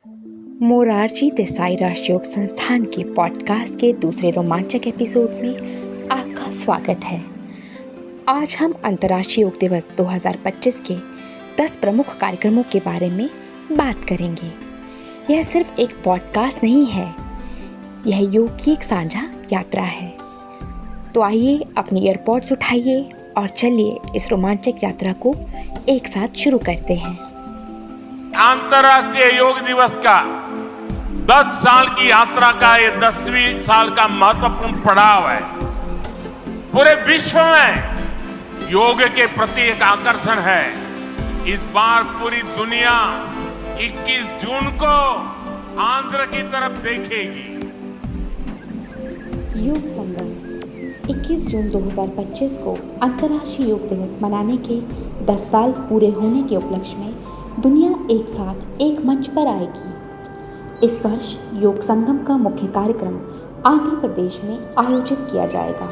मोरारजी देसाई राष्ट्रीय योग संस्थान के पॉडकास्ट के दूसरे रोमांचक एपिसोड में आपका स्वागत है। आज हम अंतर्राष्ट्रीय योग दिवस 2025 के 10 प्रमुख कार्यक्रमों के बारे में बात करेंगे। यह सिर्फ एक पॉडकास्ट नहीं है, यह योग की एक साझा यात्रा है। तो आइए अपनी ईयरपॉड्स उठाइए और चलिए इस रोमांचक यात्रा को एक साथ शुरू करते हैं। अंतर्राष्ट्रीय योग दिवस का 10 साल की यात्रा का ये 10वीं साल का महत्वपूर्ण पड़ाव है। पूरे विश्व में योग के प्रति एक आकर्षण है। इस बार पूरी दुनिया 21 जून को आंध्र की तरफ देखेगी। योग संगम 21 जून 2025 को अंतर्राष्ट्रीय योग दिवस मनाने के 10 साल पूरे होने के उपलक्ष्य में दुनिया एक साथ एक मंच पर आएगी। इस वर्ष योग संगम का मुख्य कार्यक्रम आंध्र प्रदेश में आयोजित किया जाएगा।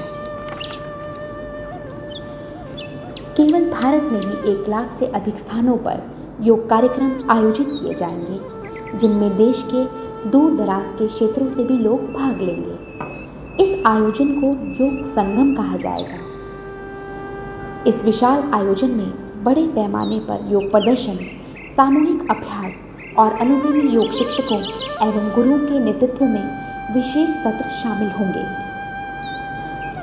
केवल भारत में ही 1 लाख से अधिक स्थानों पर योग कार्यक्रम आयोजित किए जाएंगे, जिनमें देश के दूर दराज के क्षेत्रों से भी लोग भाग लेंगे। इस आयोजन को योग संगम कहा जाएगा। इस विशाल आयोजन में बड़े पैमाने पर योग प्रदर्शन, सामूहिक अभ्यास और अनुभवी योग शिक्षकों एवं गुरुओं के नेतृत्व में विशेष सत्र शामिल होंगे।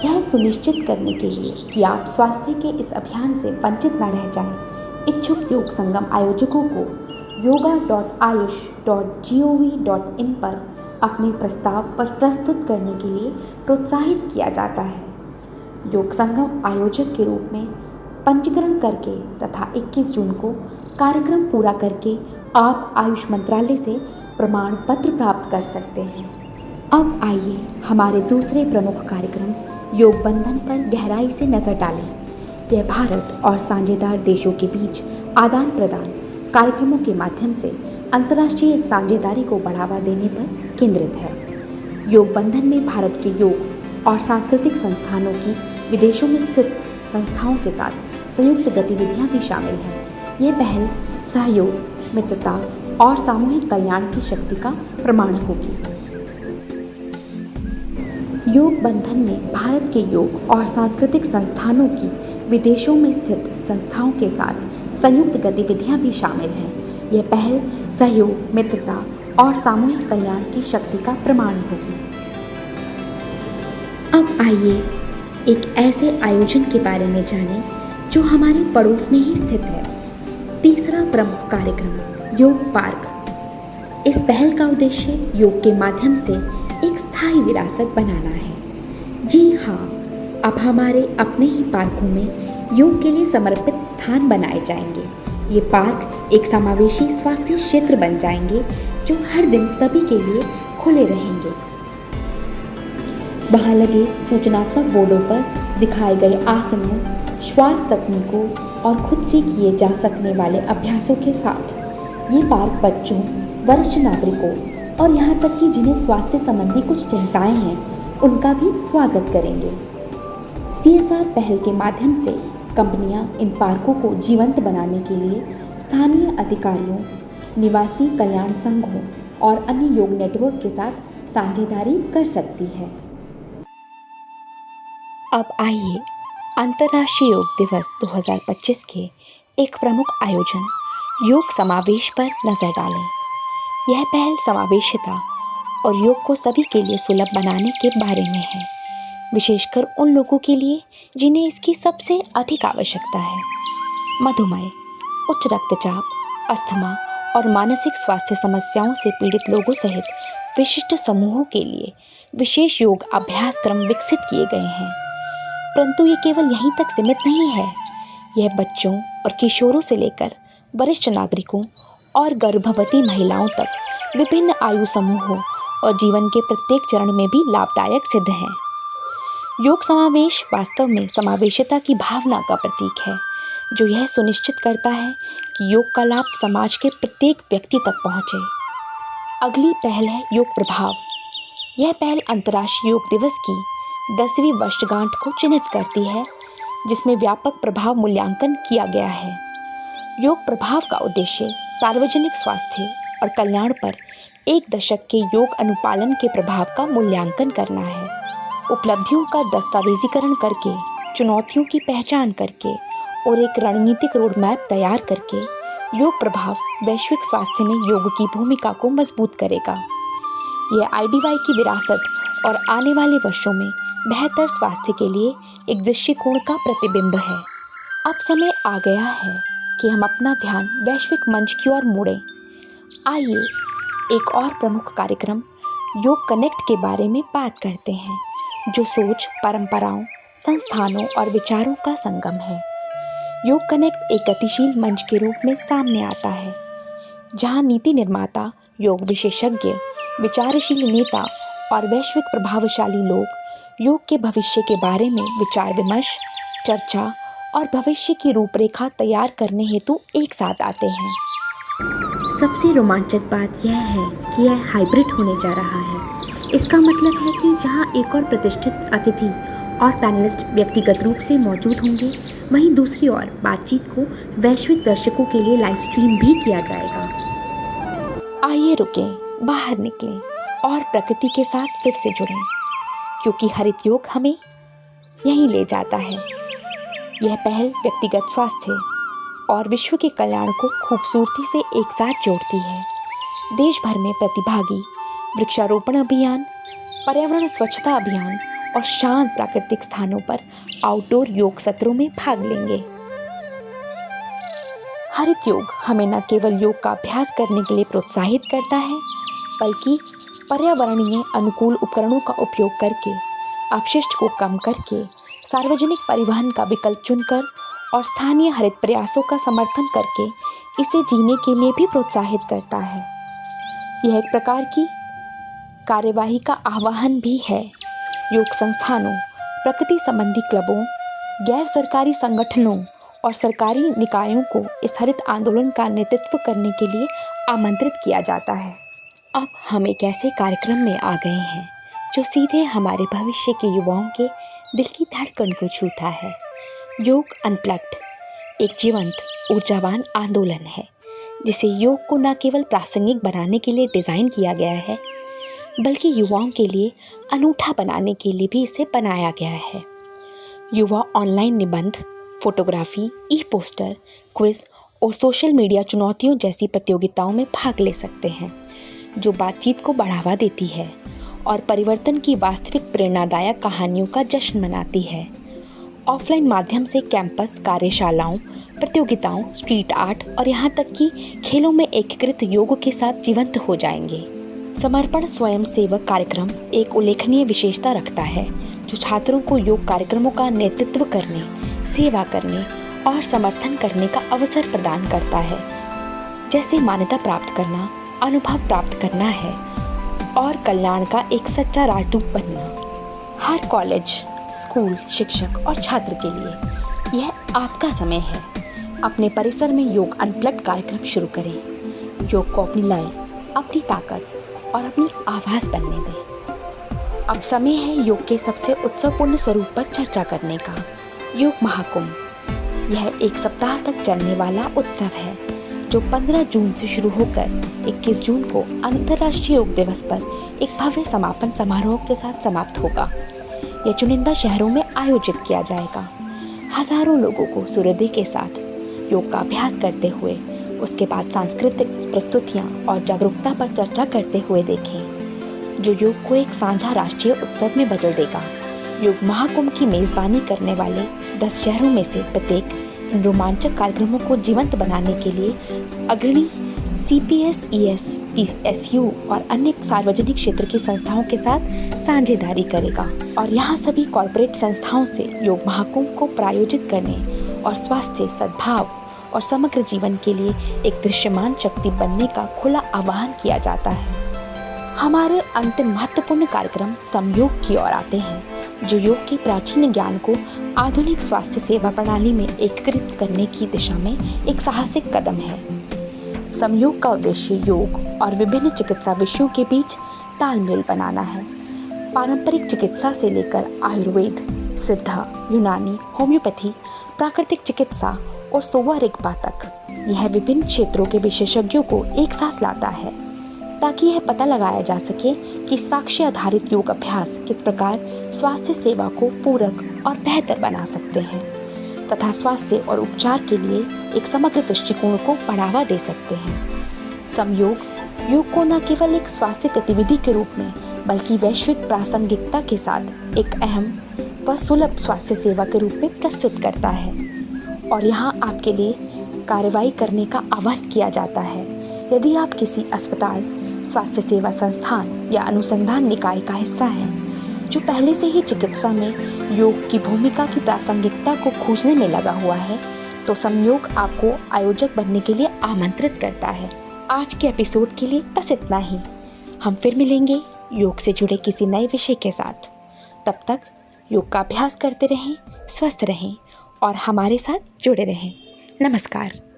यह सुनिश्चित करने के लिए कि आप स्वास्थ्य के इस अभियान से वंचित न रह जाएं, इच्छुक योग संगम आयोजकों को yoga.ayush.gov.in पर अपने प्रस्ताव पर प्रस्तुत करने के लिए प्रोत्साहित किया जाता है। योग संगम आयोजक के रूप में पंजीकरण करके तथा 21 जून को कार्यक्रम पूरा करके आप आयुष मंत्रालय से प्रमाण पत्र प्राप्त कर सकते हैं। अब आइए हमारे दूसरे प्रमुख कार्यक्रम योग बंधन पर गहराई से नजर डालें। यह भारत और साझेदार देशों के बीच आदान प्रदान कार्यक्रमों के माध्यम से अंतर्राष्ट्रीय साझेदारी को बढ़ावा देने पर केंद्रित है। योग बंधन में भारत के योग और सांस्कृतिक संस्थानों की विदेशों में स्थित संस्थाओं के साथ संयुक्त गतिविधियां भी शामिल हैं। ये पहल सहयोग, मित्रता और सामूहिक कल्याण की शक्ति का प्रमाण होगी। योग बंधन में भारत के योग और सांस्कृतिक संस्थानों की विदेशों में स्थित संस्थाओं के साथ संयुक्त गतिविधियां भी शामिल हैं। यह पहल सहयोग, मित्रता और सामूहिक कल्याण की शक्ति का प्रमाण होगी। अब आइए एक ऐसे आयोजन के बारे में जानें जो हमारे पड़ोस में ही स्थित है। तीसरा प्रमुख कार्यक्रम योग पार्क। इस पहल का उद्देश्य योग के माध्यम से एक स्थायी विरासत बनाना है। जी हाँ, अब हमारे अपने ही पार्कों में योग के लिए समर्पित स्थान बनाए जाएंगे। ये पार्क एक समावेशी स्वास्थ्य क्षेत्र बन जाएंगे जो हर दिन सभी के लिए खुले रहेंगे। वहाँ लगे सूचनात्मक बोर्डों पर दिखाए गए आसनों, श्वास तकनीकों और खुद से किए जा सकने वाले अभ्यासों के साथ ये पार्क बच्चों, वरिष्ठ नागरिकों और यहाँ तक कि जिन्हें स्वास्थ्य संबंधी कुछ चिंताएं हैं, उनका भी स्वागत करेंगे। CSR पहल के माध्यम से कंपनियां इन पार्कों को जीवंत बनाने के लिए स्थानीय अधिकारियों, निवासी कल्याण संघों और अन्य योग नेटवर्क के साथ साझेदारी कर सकती है। अब आइए अंतर्राष्ट्रीय योग दिवस 2025 के एक प्रमुख आयोजन योग समावेश पर नजर डालें। यह पहल समावेशिता और योग को सभी के लिए सुलभ बनाने के बारे में है, विशेषकर उन लोगों के लिए जिन्हें इसकी सबसे अधिक आवश्यकता है। मधुमेह, उच्च रक्तचाप, अस्थमा और मानसिक स्वास्थ्य समस्याओं से पीड़ित लोगों सहित विशिष्ट समूहों के लिए विशेष योग अभ्यासक्रम विकसित किए गए हैं। परंतु ये केवल यहीं तक सीमित नहीं है। यह बच्चों और किशोरों से लेकर वरिष्ठ नागरिकों और गर्भवती महिलाओं तक विभिन्न आयु समूहों और जीवन के प्रत्येक चरण में भी लाभदायक सिद्ध है। योग समावेश वास्तव में समावेशिता की भावना का प्रतीक है, जो यह सुनिश्चित करता है कि योग का लाभ समाज के प्रत्येक व्यक्ति तक पहुँचे। अगली पहल है योग प्रभाव। यह पहल अंतर्राष्ट्रीय योग दिवस की 10वीं वर्षगांठ को चिन्हित करती है, जिसमें व्यापक प्रभाव मूल्यांकन किया गया है। योग प्रभाव का उद्देश्य सार्वजनिक स्वास्थ्य और कल्याण पर एक दशक के योग अनुपालन के प्रभाव का मूल्यांकन करना है। उपलब्धियों का दस्तावेजीकरण करके, चुनौतियों की पहचान करके और एक रणनीतिक रोड मैप तैयार करके योग प्रभाव वैश्विक स्वास्थ्य में योग की भूमिका को मजबूत करेगा। यह IDY की विरासत और आने वाले वर्षों में बेहतर स्वास्थ्य के लिए एक दृष्टिकोण का प्रतिबिंब है। अब समय आ गया है कि हम अपना ध्यान वैश्विक मंच की ओर मोड़ें। आइए एक और प्रमुख कार्यक्रम योग कनेक्ट के बारे में बात करते हैं, जो सोच, परंपराओं, संस्थानों और विचारों का संगम है। योग कनेक्ट एक गतिशील मंच के रूप में सामने आता है, जहां नीति निर्माता, योग विशेषज्ञ, विचारशील नेता और वैश्विक प्रभावशाली लोग योग के भविष्य के बारे में विचार विमर्श, चर्चा और भविष्य की रूपरेखा तैयार करने हेतु एक साथ आते हैं। सबसे रोमांचक बात यह है कि यह हाइब्रिड होने जा रहा है। इसका मतलब है कि जहां एक और प्रतिष्ठित अतिथि और पैनलिस्ट व्यक्तिगत रूप से मौजूद होंगे, वहीं दूसरी ओर बातचीत को वैश्विक दर्शकों के लिए लाइव स्ट्रीम भी किया जाएगा। आइए रुकें, बाहर निकलें और प्रकृति के साथ फिर से जुड़ें, क्योंकि हरित योग हमें यहीं ले जाता है। यह पहल व्यक्तिगत स्वास्थ्य और विश्व के कल्याण को खूबसूरती से एक साथ जोड़ती है। देश भर में प्रतिभागी वृक्षारोपण अभियान, पर्यावरण स्वच्छता अभियान और शांत प्राकृतिक स्थानों पर आउटडोर योग सत्रों में भाग लेंगे। हरित योग हमें न केवल योग का अभ्यास करने के लिए प्रोत्साहित करता है, बल्कि पर्यावरणीय अनुकूल उपकरणों का उपयोग करके, अपशिष्ट को कम करके, सार्वजनिक परिवहन का विकल्प चुनकर और स्थानीय हरित प्रयासों का समर्थन करके इसे जीने के लिए भी प्रोत्साहित करता है। यह एक प्रकार की कार्यवाही का आह्वान भी है। योग संस्थानों, प्रकृति संबंधी क्लबों, गैर सरकारी संगठनों और सरकारी निकायों को इस हरित आंदोलन का नेतृत्व करने के लिए आमंत्रित किया जाता है। अब हम एक ऐसे कार्यक्रम में आ गए हैं जो सीधे हमारे भविष्य के युवाओं के दिल की धड़कन को छूता है। योग अनप्लग्ड एक जीवंत, ऊर्जावान आंदोलन है, जिसे योग को न केवल प्रासंगिक बनाने के लिए डिज़ाइन किया गया है, बल्कि युवाओं के लिए अनूठा बनाने के लिए भी इसे बनाया गया है। युवा ऑनलाइन निबंध, फोटोग्राफी, ई-पोस्टर, क्विज और सोशल मीडिया चुनौतियों जैसी प्रतियोगिताओं में भाग ले सकते हैं, जो बातचीत को बढ़ावा देती है और परिवर्तन की वास्तविक प्रेरणादायक कहानियों का जश्न मनाती है। ऑफलाइन माध्यम से कैंपस कार्यशालाओं, प्रतियोगिताओं, स्ट्रीट आर्ट और यहाँ तक कि खेलों में एकीकृत योग के साथ जीवंत हो जाएंगे। समर्पण स्वयंसेवक कार्यक्रम एक उल्लेखनीय विशेषता रखता है, जो छात्रों को योग कार्यक्रमों का नेतृत्व करने, सेवा करने और समर्थन करने का अवसर प्रदान करता है, जैसे मान्यता प्राप्त करना, अनुभव प्राप्त करना है और कल्याण का एक सच्चा राजदूत बनना। हर कॉलेज, स्कूल, शिक्षक और छात्र के लिए यह आपका समय है। अपने परिसर में योग अनप्लग्ड कार्यक्रम शुरू करें। योग को अपनी लय, अपनी ताकत और अपनी आवाज़ बनने दें। अब समय है योग के सबसे उत्सवपूर्ण स्वरूप पर चर्चा करने का, योग महाकुंभ। यह एक सप्ताह तक चलने वाला उत्सव है, जो 15 जून से शुरू होकर 21 जून को अंतर्राष्ट्रीय योग दिवस पर एक भव्य समापन समारोह के साथ समाप्त होगा। यह चुनिंदा शहरों में आयोजित किया जाएगा। हजारों लोगों को सूर्योदय के साथ योग का अभ्यास करते हुए, उसके बाद सांस्कृतिक प्रस्तुतियाँ और जागरूकता पर चर्चा करते हुए देखें, जो योग को एक साझा राष्ट्रीय उत्सव में बदल देगा। योग महाकुंभ की मेज़बानी करने वाले 10 शहरों में से प्रत्येक इन रोमांचक कार्यक्रमों को जीवंत बनाने के लिए अग्रणी CPSES, PSU और अन्य सार्वजनिक क्षेत्र की संस्थाओं के साथ साझेदारी करेगा और यहाँ सभी कॉर्पोरेट संस्थाओं से योग महाकुंभ को प्रायोजित करने और स्वास्थ्य, सद्भाव और समग्र जीवन के लिए एक दृश्यमान शक्ति बनने का खुला आह्वान किया जाता है। हमारे अंतिम महत्वपूर्ण कार्यक्रम समयोग की ओर आते हैं, जो योग के प्राचीन ज्ञान को आधुनिक स्वास्थ्य सेवा प्रणाली में एकीकृत करने की दिशा में एक साहसिक कदम है। समयोग का उद्देश्य योग और विभिन्न चिकित्सा विषयों के बीच तालमेल बनाना है। पारंपरिक चिकित्सा से लेकर आयुर्वेद, सिद्धा, यूनानी, होम्योपैथी, प्राकृतिक चिकित्सा और सोवा रिग्पा तक। यह विभिन्न क्षेत्रों के विशेषज्ञों को एक साथ लाता है ताकि यह पता लगाया जा सके कि साक्ष्य आधारित योग अभ्यास किस प्रकार स्वास्थ्य सेवा को पूरक और बेहतर बना सकते हैं तथा स्वास्थ्य और उपचार के लिए एक समग्र दृष्टिकोण को बढ़ावा दे सकते हैं। समयोग योग को न केवल एक स्वास्थ्य गतिविधि के रूप में बल्कि वैश्विक प्रासंगिकता के साथ एक अहम व सुलभ स्वास्थ्य सेवा के रूप में प्रस्तुत करता है और यहाँ आपके लिए कार्रवाई करने का आह्वान किया जाता है। यदि आप किसी अस्पताल, स्वास्थ्य सेवा संस्थान या अनुसंधान निकाय का हिस्सा हैं जो पहले से ही चिकित्सा में योग की भूमिका की प्रासंगिकता को खोजने में लगा हुआ है, तो समयोग आपको आयोजक बनने के लिए आमंत्रित करता है। आज के एपिसोड के लिए बस इतना ही। हम फिर मिलेंगे योग से जुड़े किसी नए विषय के साथ। तब तक योग का अभ्यास करते रहें, स्वस्थ रहें और हमारे साथ जुड़े रहें। नमस्कार।